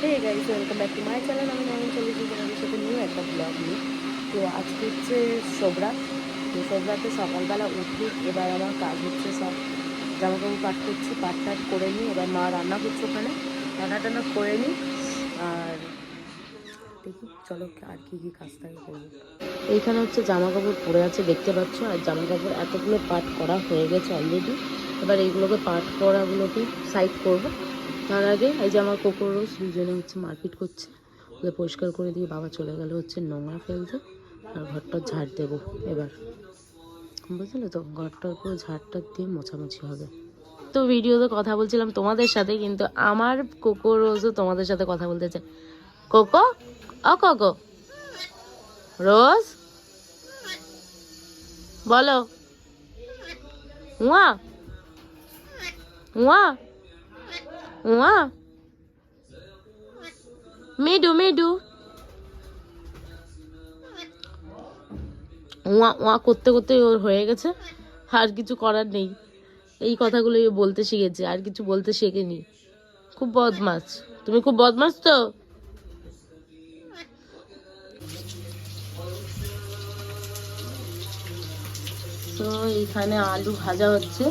Hey guys, welcome back to my channel. আমি নয়ন চলে এসেছি তোমাদের সাথে নিউ একটা ব্লগ নিয়ে। তো আজকে হচ্ছে সোবরাত। তো সোবরাতে সকালবেলা উঠি, এবার আমার কাজ হচ্ছে সব জামাকাপড় পাট করছি, পাট টাট করে নিই। এবার মা রান্না করছে, ওখানে রান্না টান্না করে নিই। আর দেখি চলো আর কী কী কাজ থাকে করবো। এইখানে হচ্ছে জামা কাপড় পরে আছে দেখতে পাচ্ছ, আর জামা কাপড় এতগুলো পাট করা হয়ে গেছে অলরেডি। এবার এইগুলোকে পাট করাগুলোকে সাইড করবো। তার আগে এই যে আমার কোকো রোজ দুজনে হচ্ছে মারপিট করছে, ওদের পরিষ্কার করে দিয়ে বাবা চলে গেল হচ্ছে নোংরা ফেলতে। আর ঘরটা ঝাড় দেবো এবার, বুঝলে তো, ঘরটার পুরো ঝাড়টা দিয়ে মোছামুছি হবে। তো ভিডিওতে কথা বলছিলাম তোমাদের সাথে, কিন্তু আমার কোকো রোজও তোমাদের সাথে কথা বলতে চায়। কোকো, ও কোকো রোজ বলো, উয়া উয়া উয়া, মিডু মিডু, উয়া উয়া করতে করতে ওর হয়ে গেছে। আর কিছু করার নেই, এই কথাগুলো বলতে শিখেছে, আর কিছু বলতে শেখেনি। খুব বদমাস, তুমি খুব বদমাস তো। তো এইখানে আলু ভাজা হচ্ছে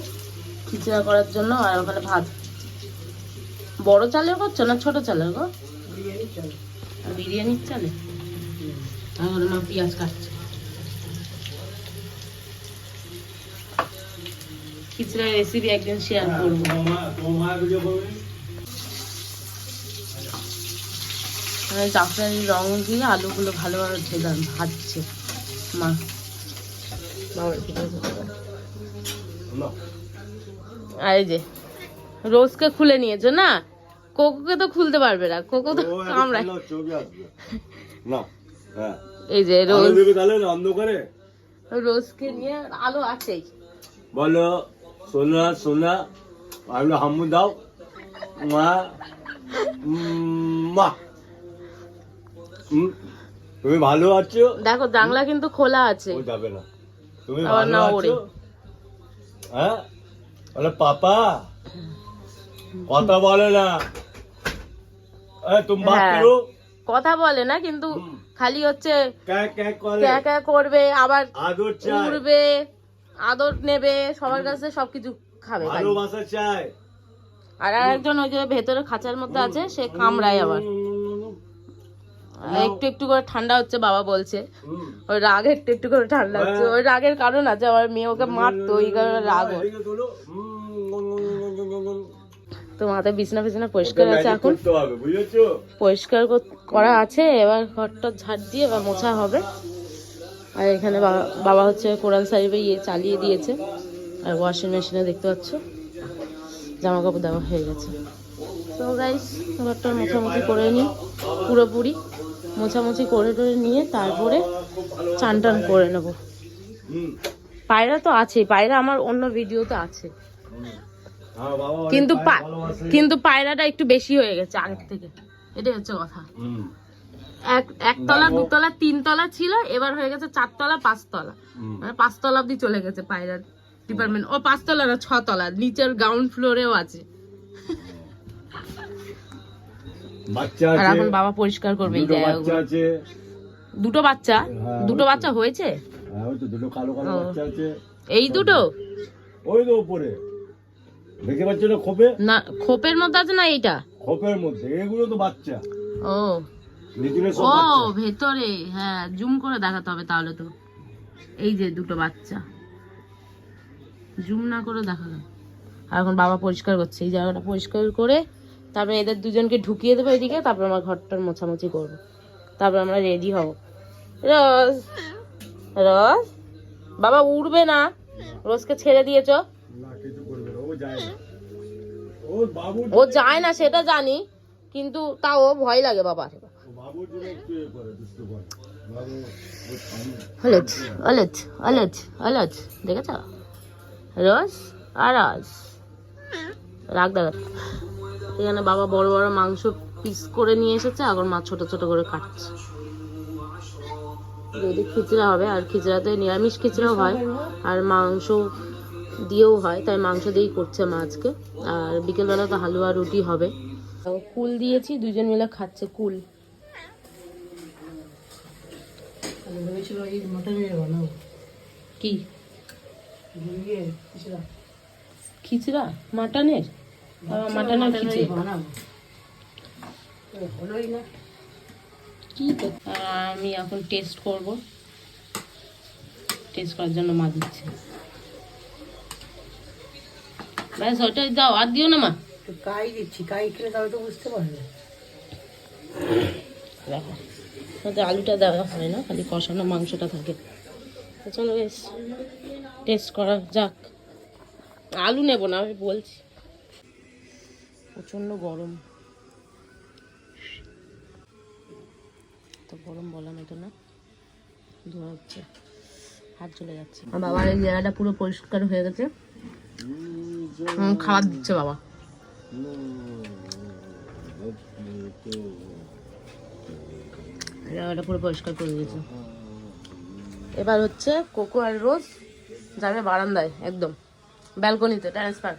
খিচুড়া করার জন্য, আর ওখানে ভাত। বড় চালের করছো না ছোট চালের গো? বিরিয়ানির চালে। আর মা পেঁয়াজ কাটছে। খিচুড়ার রেসিপি একদিন শেয়ার করবো। জাফরানি রং দিয়ে আলুগুলো ভালোভাবে ভেজে ভাজছে মা। আর এই যে রোজকে খুলে নিয়েছো না, কোকোকে তো খুলতে পারবে না, কোকো তো কামড়ায়। এই যে রোজ, রোজকে নিয়ে আলো আছেই। বলো সোনা সোনা, আমি হামু দাও মা। মা তুমি ভালো আছো? দেখো জানলা কিন্তু খোলা আছে। ও যাবে না। তুমি আবার ভালো না আছো? ওরে। হ্যাঁ বলে পাপা, কথা বলে না। তুমি বাত হ্যাঁ, করো। কথা বলে না কিন্তু খালি হচ্ছে ক্যাঁ ক্যাঁ করে, ক্যা ক্যা করবে, আবার আদর চাই, উড়বে, আদর নেবে, সবার কাছে সবকিছু খাবে খালি। ভালোবাসা চাই। আর একজন ওই যে ভেতরে খাঁচার মধ্যে আছে, সে কামড়ায় আবার। একটু একটু করে ঠান্ডা হচ্ছে বাবা বলছে, ওই রাগ একটু একটু করে ঠান্ডা হচ্ছে। ওই রাগের কারণ আছে, আমার মেয়ে ওকে মারতো, ওই কারণে রাগ ওর। তো মাথায় বিছনা ফিছনা পরিষ্কার আছে, এখন পরিষ্কার করা আছে। এবার ঘরটা ঝাড় দিয়ে এবার মোছা হবে। আর এখানে বাবা হচ্ছে কোরআন শরীফে চালিয়ে দিয়েছে। আর ওয়াশিং মেশিনে দেখতে পাচ্ছ জামা কাপড় দেওয়া হয়ে গেছে। তো গাইস, ঘরটা মোছামুছি করে নিই, পুরোপুরি মোছামুছি করে টরে নিয়ে তারপরে চান টান করে নেবো। পায়রা তো আছে, পায়রা আমার অন্য ভিডিওতে আছে, কিন্তু পায়রাটা একটু বেশি হয়ে গেছে আগের থেকে, এটাই হচ্ছে কথা। একতলা দুতলা তিনতলা ছিল, এবার হয়ে গেছে 4 তলা 5 তলা, মানে 5 তলা অব্দি চলে গেছে পায়রার ডিপার্টমেন্ট। ও 5 তলা না 6 তলা, নিচের গ্রাউন্ড ফ্লোরেও আছে। আর এখন বাবা পরিষ্কার করবে এই জায়গাগুলো। দুটো বাচ্চা, দুটো বাচ্চা হয়েছে। এই দুটো ওই তো উপরে দেখতে পাচ্ছ না, খোপে না, খোপের মধ্যে আছে না, এইটা খোপের মধ্যে, এগুলো তো বাচ্চা। ও ও ভেতরে, হ্যাঁ জুম করে দেখাতে হবে তাহলে তো। এই যে দুটো বাচ্চা, জুম না করে দেখালাম। আর এখন বাবা পরিষ্কার করছে এই জায়গাটা, পরিষ্কার করে তারপরে এদের দুজনকে ঢুকিয়ে দেবো এদিকে, তারপর আমার ঘরটার মোছামুছি করবো, তারপর আমরা রেডি হব। রোজ, রোজ বাবা উড়বে না, রোজকে ছেড়ে দিয়েছ। ও যায় না সেটা জানি, কিন্তু তাও ভয় লাগে বাবার। অলজ অলজ অলজ অলজ, দেখেছ রোজ আর রোজ রাগ দেখা। এখানে বাবা বড় বড় মাংস পিস করে নিয়ে এসেছে, এখন মা ছোট ছোট করে কাটছে। যদি খিচড়া হবে, আর খিচড়াতে নিরামিষ খিচড়াও হয় আর মাংস দিয়েও হয়, তাই মাংস দিয়েই করছে মা আজকে। আর বিকেলবেলা তো হালুয়া রুটি হবে। কুল দিয়েছি, দুজন মিলে খাচ্ছে কুল। কি খিচড়া? মাটনের? মাটনের খিচড়ি কি তো। আমি এখন টেস্ট করব, টেস্ট করার জন্য মা দিচ্ছে। ব্যাস ওটাই দাও, আর দিও না মা। কাই দিচ্ছি, কাই খেলে তাহলে তো বুঝতে পারবে। দেখো ওতে আলুটা দেওয়া হয় না, খালি কষানো মাংসটা থাকে। তো চলো বেশ টেস্ট করা যাক। আলু নেব না, আমি বলছি। প্রচণ্ড গরম, তো গরম বলা মেটো না, ধোয়া হচ্ছে, হাত চলে যাচ্ছে। বাবার এই জায়গাটা পুরো পরিষ্কার হয়ে গেছে, খাবার দিচ্ছে বাবা। জায়গাটা পুরো পরিষ্কার করে দিয়েছে। এবার হচ্ছে কোকো আর রোজ যাবে বারান্দায়, একদম ব্যালকনিতে ট্রান্সফার।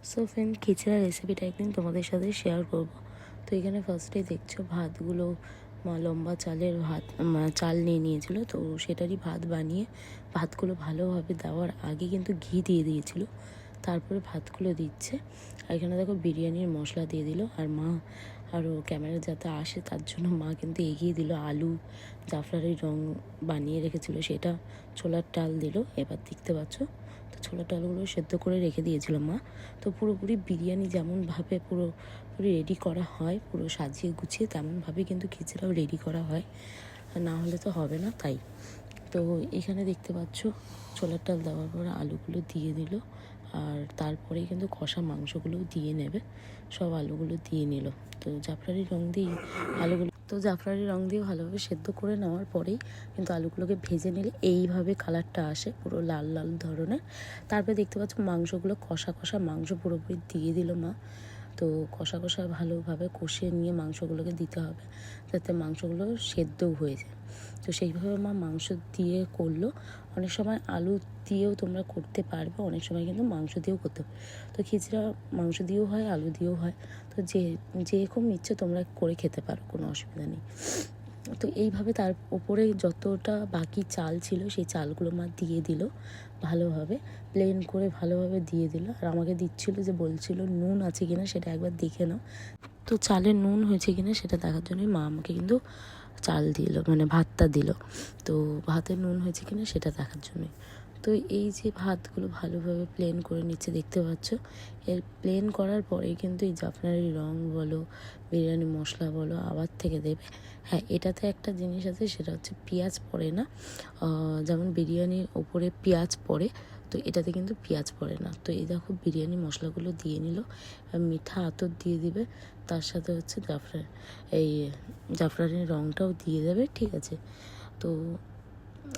সো ফ্রেন্ড, খিচড়া রেসিপিটা একদিন তোমাদের সাথে শেয়ার করব। তো এখানে ফার্স্টে দেখছো ভাতগুলো মা লম্বা চালের ভাত চাল নিয়ে নিয়েছিল, তো সেটারই ভাত বানিয়ে ভাতগুলো ভালোভাবে দেওয়ার আগে কিন্তু ঘি দিয়ে দিয়েছিল, তারপরে ভাতগুলো দিচ্ছে। আর এখানে দেখো বিরিয়ানির মশলা দিয়ে দিল, আর মা আরও ক্যামেরা যাতে আসে তার জন্য মা কিন্তু এগিয়ে দিল আলু জাফরানি রং বানিয়ে রেখেছিল সেটা, ছোলার ডাল দিল। এবার দেখতে পাচ্ছ তো ছোলার ডালগুলো সেদ্ধ করে রেখে দিয়েছিল মা। তো পুরোপুরি বিরিয়ানি যেমনভাবে পুরোপুরি রেডি করা হয়, পুরো সাজিয়ে গুছিয়ে তেমনভাবে কিন্তু খিচড়াও রেডি করা হয়, না হলে তো হবে না। তাই তো এখানে দেখতে পাচ্ছ ছোলার ডাল দেওয়ার পরে আলুগুলো দিয়ে দিল, আর তারপরেই কিন্তু কষা মাংসগুলোও দিয়ে নেবে। সব আলুগুলো দিয়ে নিল, তো জাফরানি রং দিয়ে ভালোভাবে সেদ্ধ করে নেওয়ার পরেই কিন্তু আলুগুলোকে ভেজে নিলে এইভাবে কালারটা আসে, পুরো লাল লাল ধরনের। তারপরে দেখতে পাচ্ছ মাংসগুলো কষা কষা মাংস পুরোপুরি দিয়ে দিল মা। তো কষা কষা ভালোভাবে কষিয়ে নিয়ে মাংসগুলোকে দিতে হবে, যাতে মাংসগুলো সেদ্ধও হয়ে যায়। তো সেইভাবে মা মাংস দিয়ে করলো। অনেক সময় আলু দিয়েও তোমরা করতে পারবে, অনেক সময় কিন্তু মাংস দিয়েও করতে পারবে। তো খিচড়া মাংস দিয়েও হয়, আলু দিয়েও হয়, তো যেরকম ইচ্ছে তোমরা করে খেতে পারো, কোনো অসুবিধা নেই। তো এইভাবে তার উপরে যতটা বাকি চাল ছিল সেই চালগুলো মা দিয়ে দিল, ভালোভাবে প্লেন করে ভালোভাবে দিয়ে দিল। আর আমাকে দিচ্ছিল যে বলছিল নুন আছে কিনা সেটা একবার দেখে নাও। তো চালে নুন হয়েছে কিনা সেটা দেখার জন্যই মা আমাকে কিন্তু চাল দিল, মানে ভাতটা দিল। তো ভাতে নুন হয়েছে কিনা সেটা দেখার জন্যই। তো এই যে ভাতগুলো ভালোভাবে প্লেন করে নিচ্ছে দেখতে পাচ্ছ। এর প্লেন করার পরেই কিন্তু এই জাফরানি রং বলো, বিরিয়ানি মশলা বলো আবার থেকে দেবে। হ্যাঁ, এটাতে একটা জিনিস আছে, সেটা হচ্ছে পেঁয়াজ পড়ে না। যেমন বিরিয়ানির ওপরে পেঁয়াজ পড়ে, তো এটাতে কিন্তু পেঁয়াজ পড়ে না। তো এই দেখো বিরিয়ানি মশলাগুলো দিয়ে নিল, মিঠা আতর দিয়ে দিবে, তার সাথে হচ্ছে জাফরানির রংটাও দিয়ে দেবে, ঠিক আছে। তো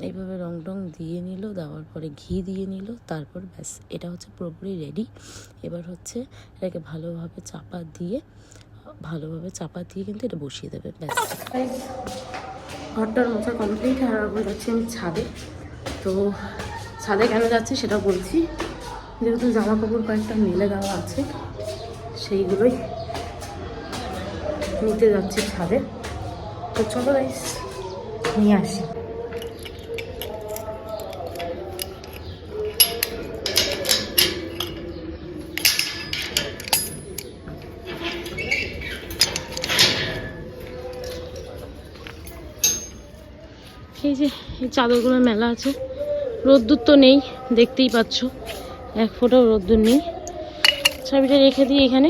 এইভাবে রং টং দিয়ে নিল, দেওয়ার পরে ঘি দিয়ে নিল, তারপর ব্যাস এটা হচ্ছে পুরোপুরি রেডি। এবার হচ্ছে এটাকে ভালোভাবে চাপা দিয়ে কিন্তু এটা বসিয়ে দেবে, ব্যাস। ঘরটার মোছা কমপ্লিট, আর এখন যাচ্ছি আমি ছাদে। তো ছাদে কেন যাচ্ছি সেটা বলছি। যেহেতু জামা কাপড় কয়েকটা মেলে দেওয়া আছে, সেইগুলোই নিতে যাচ্ছি ছাদে। তো চলো গাইস নিয়ে আসি। এই যে এই চাদরগুলো মেলা আছে, রোদ্দুর তো নেই, দেখতেই পাচ্ছ এক ফোঁটাও রোদ্দুর নেই। চাবিটা রেখে দিই এখানে,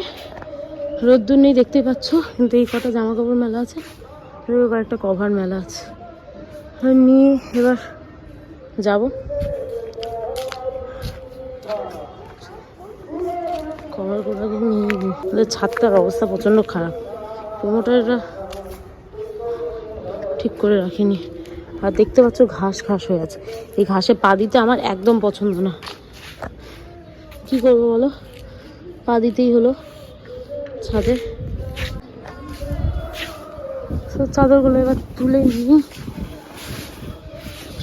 রোদ্দুর নেই দেখতেই পাচ্ছ, কিন্তু এই কটা জামা কাপড় মেলা আছে, কয়েকটা কভার মেলা আছে, নিয়ে এবার যাব। কভারগুলো নিয়ে ছাদটার অবস্থা প্রচণ্ড খারাপ, প্রোমোটাররা ঠিক করে রাখিনি। আর দেখতে পাচ্ছ ঘাস হয়ে আছে, এই ঘাসে পা দিতে আমার একদম পছন্দ না। কি করবো বলো, পা দিতেই হলো ছাদে। তো চাদরগুলো এবার তুলে নিয়ে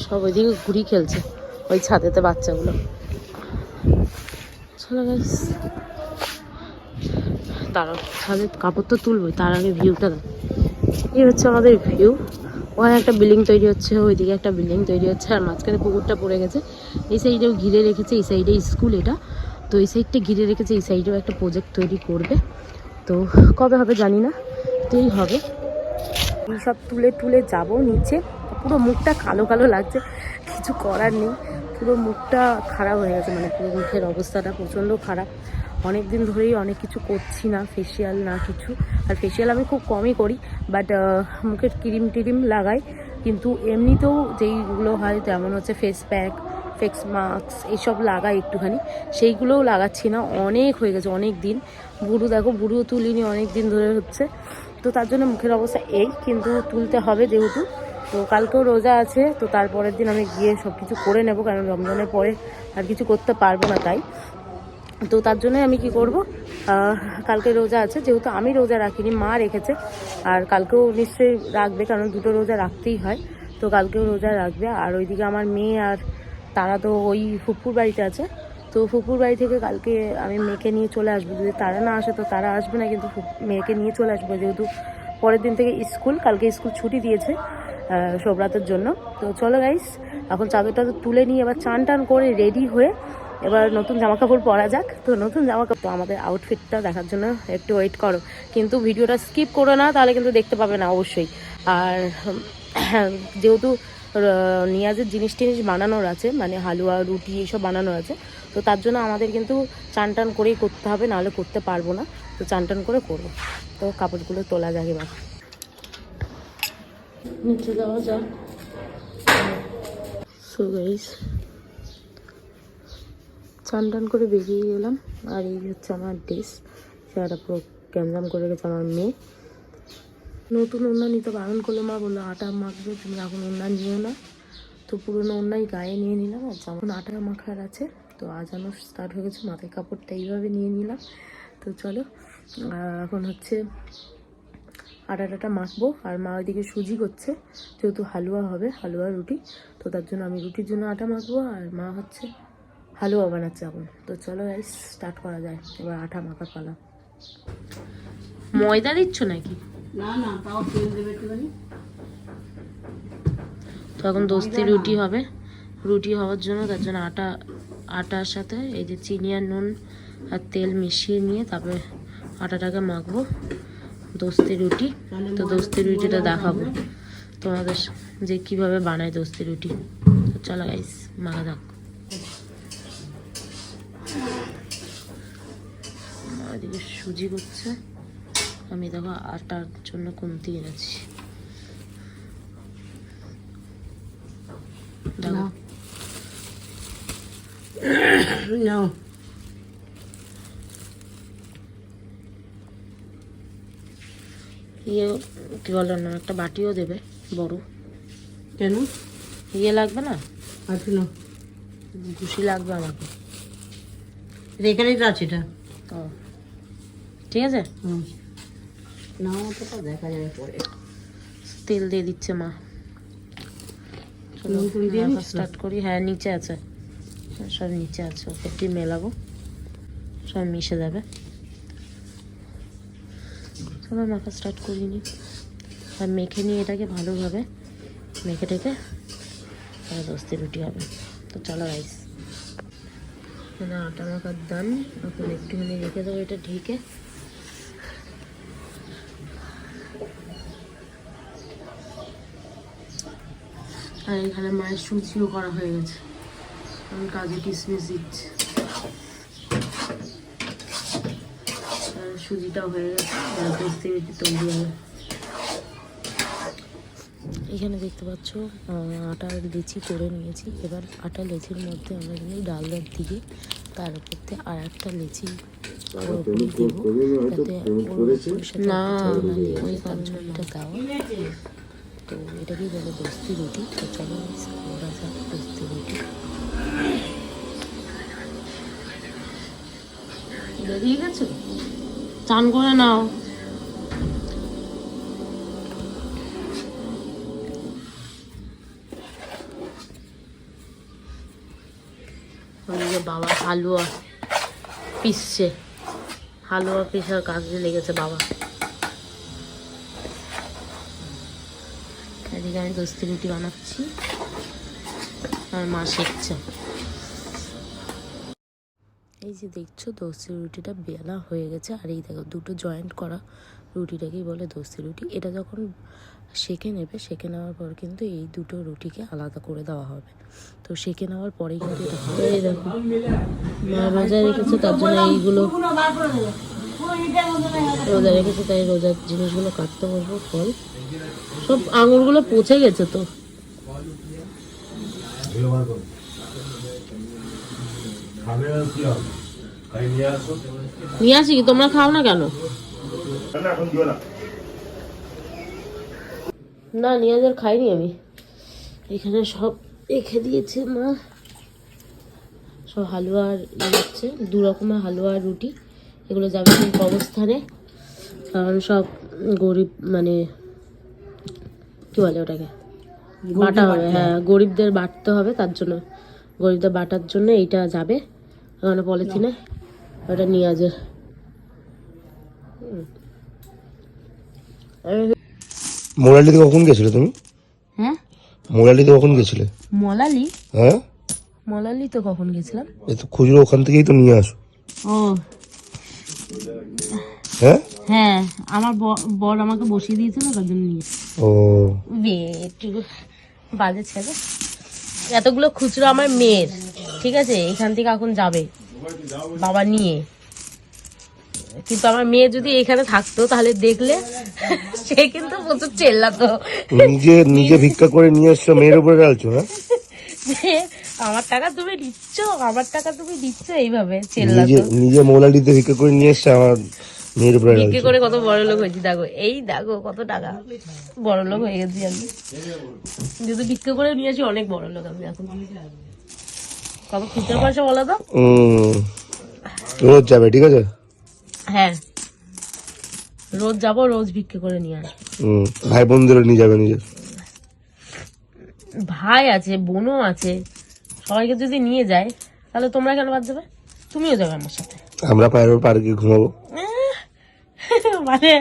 সব ওইদিকে ঘুরি খেলছে ওই ছাদেতে বাচ্চাগুলো। চলো গাইস দাঁড়াও, ছাদের কাপড় তো তুলবোই, তার আগে ভিউটা দাও। এই হচ্ছে আমাদের ভিউ। ওখানে একটা বিল্ডিং তৈরি হচ্ছে, ওইদিকে একটা বিল্ডিং তৈরি হচ্ছে, আর মাঝখানে পুকুরটা পড়ে গেছে। এই সাইডেও ঘিরে রেখেছে, এই সাইডে স্কুল এটা, তো এই সাইডটা ঘিরে রেখেছে, এই সাইডেও একটা প্রজেক্ট তৈরি করবে, তো কবে হবে জানি না, তোই হবে। এই সব তুলে তুলে যাব নিচে। পুরো মুখটা কালো কালো লাগছে, কিছু করার নেই, পুরো মুখটা খারাপ হয়ে গেছে, মানে পুরো মুখের অবস্থাটা প্রচণ্ড খারাপ। অনেক দিন ধরেই অনেক কিছু করছি না, ফেসিয়াল না কিছু। আর ফেসিয়াল আমি খুব কমই করি, বাট মুখের ক্রিম টিরিম লাগাই, কিন্তু এমনিতেও যেইগুলো হয় যেমন হচ্ছে ফেস প্যাক, ফেস মাস্ক এইসব লাগাই একটুখানি, সেইগুলোও লাগাচ্ছি না। অনেক হয়ে গেছে, অনেক দিন। বুড়ো দেখো, বুড়ো তুলিনি অনেক দিন ধরে হচ্ছে, তো তার জন্য মুখের অবস্থা এই, কিন্তু তুলতে হবে যেহেতু। তো কালকেও রোজা আছে, তো তারপরের দিন আমি গিয়ে সব কিছু করে নেব, কারণ রমজানের পরে আর কিছু করতে পারবো না তাই। তো তার জন্যই আমি কি করব, কালকে রোজা আছে যেহেতু, আমি রোজা রাখিনি, মা রেখেছে, আর কালকেও নিশ্চয়ই রাখবে, কারণ দুটো রোজা রাখতেই হয়, তো কালকেও রোজা রাখবে। আর ওইদিকে আমার মেয়ে আর তারা তো ওই ফুপুর বাড়িতে আছে, তো ফুপুর বাড়ি থেকে কালকে আমি মেয়েকে নিয়ে চলে আসবো। যদি তারা না আসে তো তারা আসবে না, কিন্তু মেয়েকে নিয়ে চলে আসবো, যেহেতু পরের দিন থেকে স্কুল, কালকে স্কুল ছুটি দিয়েছে শোভরাতের জন্য। তো চলো গাইস, এখন চাদরটা তুলে নিয়ে এবার চান টান করে রেডি হয়ে এবার নতুন জামা কাপড় পরা যাক। তো নতুন জামা কাপড়, তো আমাদের আউটফিটটা দেখার জন্য একটু ওয়েট করো, কিন্তু ভিডিওটা স্কিপ করো না, তাহলে কিন্তু দেখতে পাবে না অবশ্যই। আর যেহেতু নিয়াজের জিনিস টিনিস বানানোর আছে, মানে হালুয়া রুটি এইসব বানানোর আছে, তো তার জন্য আমাদের কিন্তু চান টান করেই করতে হবে, নাহলে করতে পারবো না। তো চান টান করে করবো, তো কাপড়গুলো তোলা যাক এবার, নিচে যাওয়া যাক। সো গাইস, চান টান করে বেরিয়ে গেলাম, আর এই হচ্ছে আমার ড্রেস, সেটা পুরো ক্যামজাম করে গেছে আমার মেয়ে। নতুন ওড়না নিতে বারণ করলো মা, বললো আটা মাখবে, তুমি এখন ওড়না নিও না। তো পুরোনো ওড়নাই গায়ে নিয়ে নিলাম, আর যেমন আটা মাখার আছে, তো আজানো স্টার্ট হয়ে গেছে, মাথায় কাপড়টা এইভাবে নিয়ে নিলাম। তো চলো, এখন হচ্ছে আটাটা মাখবো, আর মা ওইদিকে সুজি করছে, যেহেতু হালুয়া হবে, হালুয়া রুটি, তো তার জন্য আমি রুটির জন্য আটা মাখবো, আর মা হচ্ছে হালুয়া বানাচ্ছে এখন। তো চলো গাইস, স্টার্ট করা যায়, এবার আটা মাখার পালা। ময়দা দিচ্ছ নাকি? না না, তাও তেল দেবে একটুখানি। তো এখন দোস্তি রুটি হবে, রুটি হওয়ার জন্য তার জন্য আটার সাথে এই যে চিনি আর নুন আর তেল মিশিয়ে নিয়ে তারপরে আটাটাকে মাখবো, দোস্তি রুটি। তো দোস্তি রুটিটা দেখাবো তোমাদের যে কিভাবে বানায় দোস্তি রুটি। তো চলো গাইস, মাখা যাক। এদিকে সুজি করছে, আমি দেখো আটার জন্য কমতি এনেছি, দেখো নাও। ইয়ে কি বলো না, একটা বাটিও দেবে বড়। কেন? ইয়ে লাগবে না, আছে না, খুশি লাগবে আমাকে। এখানেই তো আছে এটা। ও ঠিক আছে, নাও, তো দেখা যাবে পরে। তেল দিয়ে দিচ্ছে মা। চলো স্টার্ট করি। হ্যাঁ নিচে আছে, সব নিচে আছে, ওপর দিয়ে মেলাবো, সব মিশে যাবে। চলো মাখা স্টার্ট করিনি, আর মেখে নিয়ে এটাকে ভালোভাবে মেখে টেকে তাহলে দোস্তি রুটি হবে। তো চলো রাইস, মানে আটা মাখার দান, এখন একটুখানি রেখে দেবো এটা ঢেকে। আর এখানে মায়ের সুজিও করা হয়ে গেছে, আমি কাজে কিশমিশ দিচ্ছি, আর সুজিটাও হয়ে গেছে, আর দোস্তি রুটি তৈরি হবে। এখানে দেখতে পাচ্ছ আটার লেচি করে নিয়েছি, এবার আটা লেচির মধ্যে আমরা কিন্তু ডালদার দিকে তার উপর দিয়ে আর একটা লেচি দেবো, যাতে না ওই কাজটা দেওয়া। তো এটাকেই বলে দোস্তি রুটি। তো চলো ওরা যাক দোস্তি রুটি। বেরিয়ে গেছো, চান করে নাও। বাবা হালুয়া পিসছে, হালুয়া পেশার কাজে লেগেছে বাবা। এদিকে আমি দোস্তি রুটি বানাচ্ছি আর মা শেখছে। এই যে দেখছো দোস্তি রুটিটা বেলা হয়ে গেছে, আর এই দেখো দুটো জয়েন্ট করা রুটিটাকেই বলে দোস্তি রুটি। এটা যখন সেঁকে নেবে, সেঁকে নেওয়ার পর কিন্তু এই দুটো রুটিকে আলাদা করে দেওয়া হবে। তো সেঁকে নেওয়ার পরেই কিন্তু এটা হবে। এই দেখো মা রোজা রেখেছে, তার জন্য এইগুলো রোজা রেখেছে, তাই রোজার জিনিসগুলো কাটতে বলবো। ফল সব আঙুরগুলো পচে গেছে তো। নিয়ে আসি কি, তোমরা খাও না কেন? না নিয়াজের খাইনি আমি। এখানে সব রেখে দিয়েছে মা, সব হালুয়ার হচ্ছে 2 রকমের হালুয়া আর রুটি। এগুলো যাবে ঠিক অবস্থানে, কারণ সব গরিব মানে কি বলে ওটাকে বাটা হবে। হ্যাঁ গরিবদের বাটতে হবে, তার জন্য গরিবদের বাটার জন্য এইটা যাবে ওখানে পলিথিনে। ওটা নিয়াজের। মোরালিতে কখন গেছিলে তুমি? হ্যাঁ মোরালিতে কখন গেছিলে? মলালি? হ্যাঁ মলালি তো কখন গেছিলাম? এই তো খুচরো ওখান থেকেই তো নিয়ে আসো। ও হ্যাঁ হ্যাঁ, আমার বর আমাকে বসিয়ে দিয়েছিল, তার জন্য নিয়ে। ও একটু বাজে ছেলে। এতগুলো খুচরো আমার মেয়ের, ঠিক আছে, এখান থেকে এখন যাবে বাবা নিয়ে। কিন্তু আমার মেয়ে যদি এখানে থাকতো তাহলে দেখলে সে কিন্তু প্রচুর চেল্লাতো। নিজে ভিক্ষা করে নিয়ে এসছো, মেয়ের উপরে ঢালছো? হ্যাঁ যে আমার টাকা তুমি দিচ্ছ, আমার টাকা তুমি দিচ্ছ, এইভাবে চেল্লাতো। নিজে মোরালিতে ভিক্ষা করে নিয়ে এসছে, আমার মেয়ের উপরে বিক্রি ঢালছো। করে কত বড় লোক হয়েছি দেখো, এই দেখো কত টাকা বড় লোক হয়ে গেছি আমি। যদি বিক্রি করে নিয়ে আসি অনেক বড় লোক আমি এখন। কত খুচরো পয়সা বলো তো? রোজ যাবে, ঠিক আছে? হ্যাঁ রোজ যাবো, রোজ বিক্রি করে নিয়ে আসবো। ভাই বোনদেরও নিয়ে যাবে নিজের। ভাই আছে, বোনও আছে, সবাইকে যদি নিয়ে যায় তাহলে তোমরা কেন বাদ যাবে? তুমিও যাবে আমার সাথে। আমরা পার্কে ঘুমাবো। মানে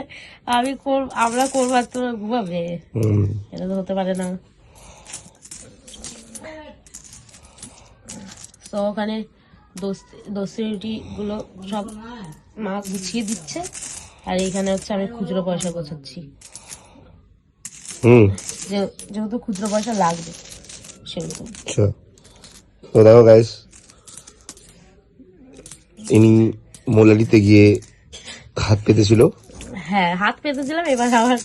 আমরা করবো আর তোমরা ঘুমাবে? এটা তো হতে পারে না। তো ওখানে দোস্তি রুটি গুলো সব মা গুছিয়ে দিচ্ছে, আর এইখানে হচ্ছে আমি খুচরো পয়সা গোছাচ্ছি। যেহেতু খুচরো পয়সা লাগবে সেহেতু। আচ্ছা তো দেখো গাইস, ইনি মোলালিতে গিয়ে হাত পেতেছিল। হ্যাঁ হাত পেতেছিলাম, এবার আবার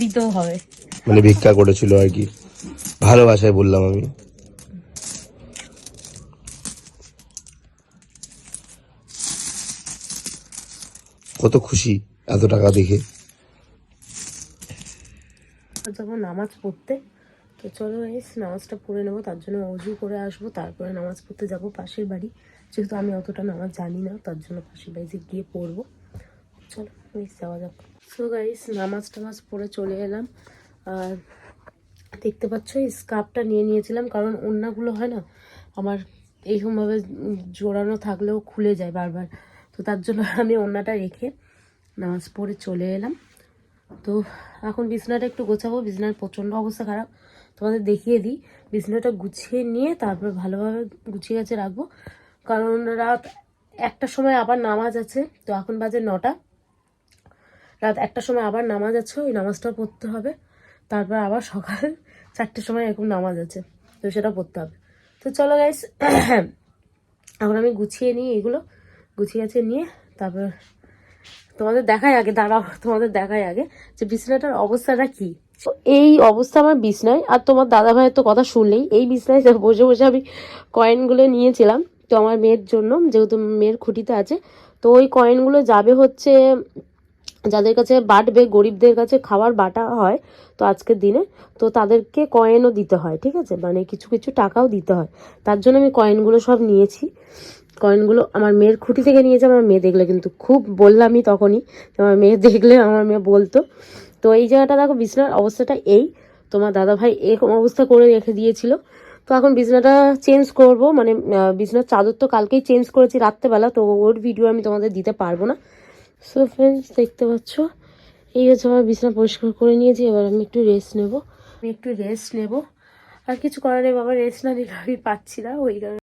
দিতেও হবে। মানে ভিক্ষা করেছিল আর কি, ভালোবাসায় বললাম আমি। কত খুশি এত টাকা দেখে। যখন নামাজ পড়তে, তো চলো গাইস নামাজটা পড়ে নেবো, তার জন্য অজু করে আসবো, তারপরে নামাজ পড়তে যাব পাশের বাড়ি। যেহেতু আমি অতটা নামাজ জানি না, তার জন্য পাশের বাড়িতে গিয়ে পড়বো। চলো গাইস যাওয়া যাক। সো গাইস নামাজ পড়ে চলে এলাম, আর দেখতে পাচ্ছ এই স্কার্ফটা নিয়ে নিয়েছিলাম, কারণ ওড়নাগুলো হয় না আমার এইরকমভাবে জোড়ানো থাকলেও খুলে যায় বারবার। তো তার জন্য আমি ওড়নাটা রেখে নামাজ পড়ে চলে এলাম। তো এখন বিছানাটা একটু গোছাবো, বিছানার প্রচণ্ড অবস্থা খারাপ, তোমাদের দেখিয়ে দিই। বিছানাটা গুছিয়ে নিয়ে তারপর ভালোভাবে গুছিয়ে গেছে রাখবো, কারণ রাত 1টার সময় আবার নামাজ আছে। তো এখন বাজে 9টা, রাত 1টার সময় আবার নামাজ আছে, ওই নামাজটা পড়তে হবে। তারপর আবার সকাল 4টের সময় এরকম নামাজ আছে, তো সেটা পড়তে হবে। তো চলো গাইস এখন আমি গুছিয়ে নিই, এগুলো গুছিয়ে গেছে নিয়ে তারপর তোমাদের দেখাই আগে, দাঁড়াও তোমাদের দেখাই আগে যে বিছানাটার অবস্থাটা কি। এই অবস্থা আমার বিছনায়। আর তোমার দাদা ভাইয়ের তো কথা শুনলেই, এই বিছনায় বসে বসে আমি কয়েনগুলো নিয়েছিলাম তো আমার মেয়ের জন্য, যেহেতু মেয়ের খুঁটিতে আছে। তো ওই কয়েনগুলো যাবে হচ্ছে যাদের কাছে বাটবে, গরিবদের কাছে খাবার বাটা হয় তো আজকের দিনে, তো তাদেরকে কয়েনও দিতে হয়, ঠিক আছে, মানে কিছু কিছু টাকাও দিতে হয়। তার জন্য আমি কয়েনগুলো সব নিয়েছি। কয়েনগুলো আমার মেয়ের খুঁটি থেকে নিয়েছে। আমার মেয়ে দেখলে কিন্তু খুব বললামই তখনই, আমার মেয়ে দেখলে আমার মেয়ে বলতো। তো এই জায়গাটা দেখো, বিছানার অবস্থাটা এই, তোমার দাদাভাই এরকম অবস্থা করে রেখে দিয়েছিল। তো এখন বিছানাটা চেঞ্জ করব, মানে বিছানার চাদর তো কালকেই চেঞ্জ করেছি রাত্রেবেলা, তো ওর ভিডিও আমি তোমাদের দিতে পারবো না। সো ফ্রেন্ডস, দেখতে পাচ্ছ এই হচ্ছে আমার বিছানা পরিষ্কার করে নিয়েছি। এবার আমি একটু রেস্ট নেব। আর কিছু করার নেই বাবা, রেস্ট না নিলে আমি পাচ্ছি না, ওই কারণে